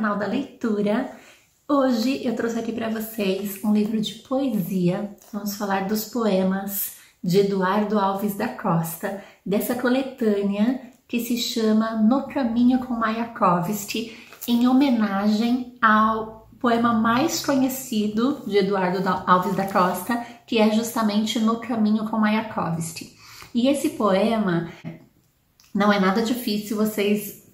canal da leitura. Hoje eu trouxe aqui para vocês um livro de poesia. Vamos falar dos poemas de Eduardo Alves da Costa, dessa coletânea que se chama No Caminho com Mayakovsky, em homenagem ao poema mais conhecido de Eduardo Alves da Costa, que é justamente No Caminho com Mayakovsky. E esse poema não é nada difícil vocês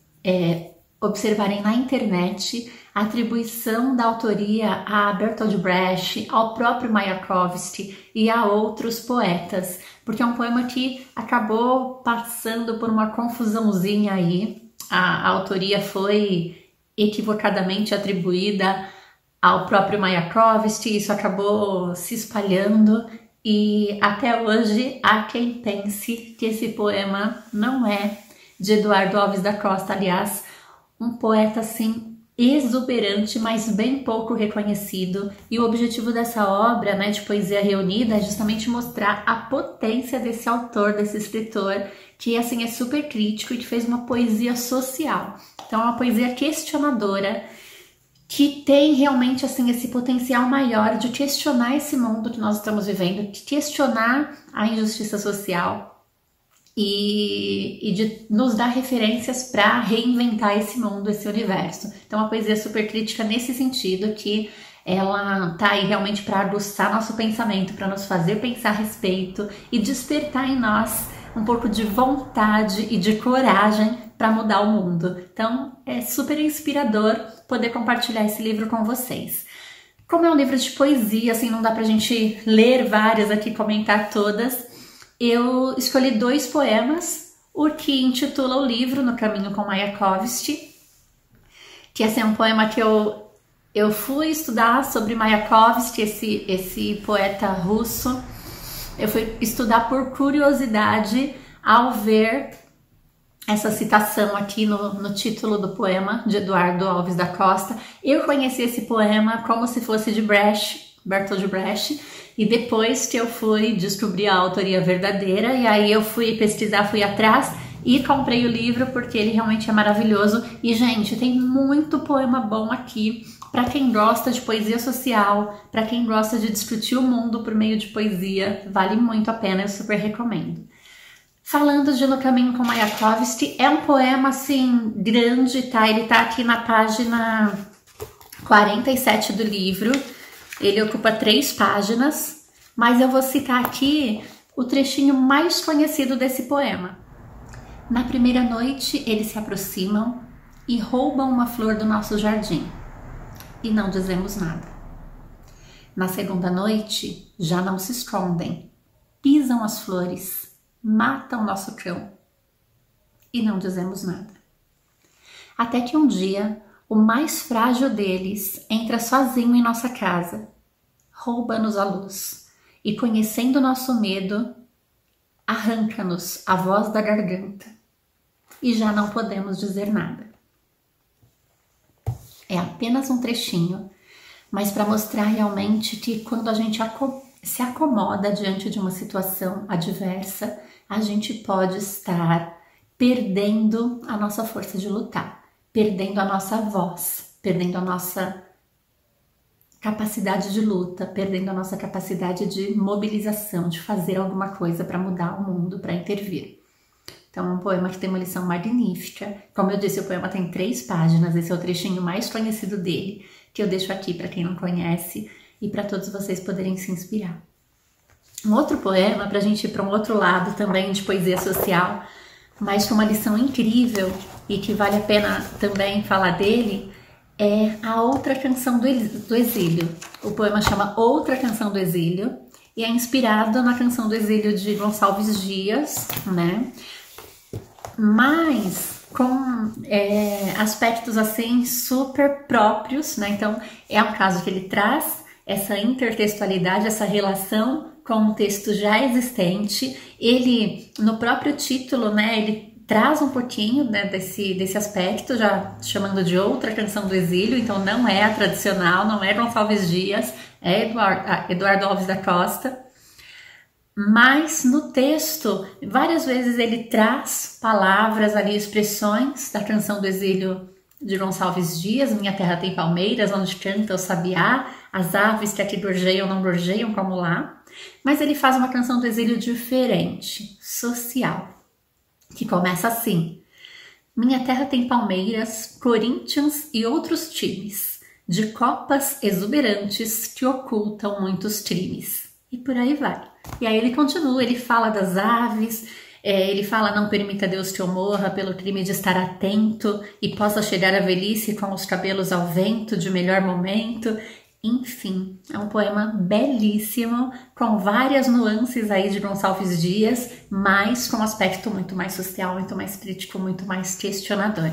observarem na internet a atribuição da autoria a Bertolt Brecht, ao próprio Mayakovsky e a outros poetas, porque é um poema que acabou passando por uma confusãozinha aí. A autoria foi equivocadamente atribuída ao próprio Mayakovsky, isso acabou se espalhando e até hoje há quem pense que esse poema não é de Eduardo Alves da Costa, aliás, um poeta assim exuberante, mas bem pouco reconhecido. E o objetivo dessa obra, de poesia reunida, é justamente mostrar a potência desse autor, desse escritor, que assim é super crítico e que fez uma poesia social. Então é uma poesia questionadora, que tem realmente assim esse potencial maior de questionar esse mundo que nós estamos vivendo, de questionar a injustiça social e de nos dar referências para reinventar esse mundo, esse universo. Então a poesia super crítica nesse sentido, que ela tá aí realmente para aguçar nosso pensamento, para nos fazer pensar a respeito e despertar em nós um pouco de vontade e de coragem para mudar o mundo. Então é super inspirador poder compartilhar esse livro com vocês. Como é um livro de poesia, assim, não dá pra gente ler várias aqui, comentar todas, eu escolhi 2 poemas, o que intitula o livro No Caminho com Mayakovsky, que assim, é um poema que eu fui estudar sobre Mayakovsky, esse poeta russo. Eu fui estudar por curiosidade ao ver essa citação aqui no título do poema de Eduardo Alves da Costa. Eu conheci esse poema como se fosse de Brecht, Bertolt Brecht, e depois que eu fui descobrir a autoria verdadeira, e aí eu fui pesquisar, fui atrás e comprei o livro porque ele realmente é maravilhoso. E gente, tem muito poema bom aqui para quem gosta de poesia social, para quem gosta de discutir o mundo por meio de poesia, vale muito a pena, eu super recomendo. Falando de No Caminho com Mayakovsky, é um poema assim grande, tá? Ele tá aqui na página 47 do livro. Ele ocupa 3 páginas, mas eu vou citar aqui o trechinho mais conhecido desse poema. Na primeira noite, eles se aproximam e roubam uma flor do nosso jardim, e não dizemos nada. Na segunda noite, já não se escondem, pisam as flores, matam nosso cão, e não dizemos nada. Até que um dia, o mais frágil deles entra sozinho em nossa casa, rouba-nos a luz e, conhecendo nosso medo, arranca-nos a voz da garganta e já não podemos dizer nada. É apenas um trechinho, mas para mostrar realmente que quando a gente se acomoda diante de uma situação adversa, a gente pode estar perdendo a nossa força de lutar, perdendo a nossa voz, perdendo a nossa capacidade de luta, perdendo a nossa capacidade de mobilização, de fazer alguma coisa para mudar o mundo, para intervir. Então é um poema que tem uma lição magnífica. Como eu disse, o poema tem 3 páginas, esse é o trechinho mais conhecido dele, que eu deixo aqui para quem não conhece e para todos vocês poderem se inspirar. Um outro poema, para a gente ir para um outro lado também de poesia social, mas com uma lição incrível e que vale a pena também falar dele, é A Outra Canção do Exílio. O poema chama Outra Canção do Exílio e é inspirado na Canção do Exílio de Gonçalves Dias, mas com aspectos assim super próprios, Então é um caso que ele traz essa intertextualidade, essa relação com um texto já existente. Ele, no próprio título, ele traz um pouquinho desse aspecto, já chamando de Outra Canção do Exílio, então não é a tradicional, não é Gonçalves Dias, é Eduardo Alves da Costa. Mas no texto, várias vezes ele traz palavras ali, expressões da Canção do Exílio de Gonçalves Dias, Minha Terra Tem Palmeiras, onde canta o sabiá, as aves que aqui gorjeiam não gorjeiam como lá. Mas ele faz uma canção do exílio diferente, social, que começa assim: minha terra tem Palmeiras, Corinthians e outros times, de copas exuberantes que ocultam muitos crimes. E por aí vai. E aí ele continua, ele fala das aves, ele fala: não permita Deus que eu morra pelo crime de estar atento e possa chegar à velhice com os cabelos ao vento de melhor momento. Enfim, é um poema belíssimo, com várias nuances aí de Gonçalves Dias, mas com um aspecto muito mais social, muito mais crítico, muito mais questionador.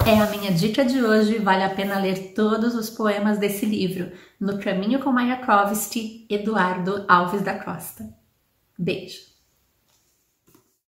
É a minha dica de hoje, vale a pena ler todos os poemas desse livro, No Caminho com Mayakovsky, Eduardo Alves da Costa. Beijo!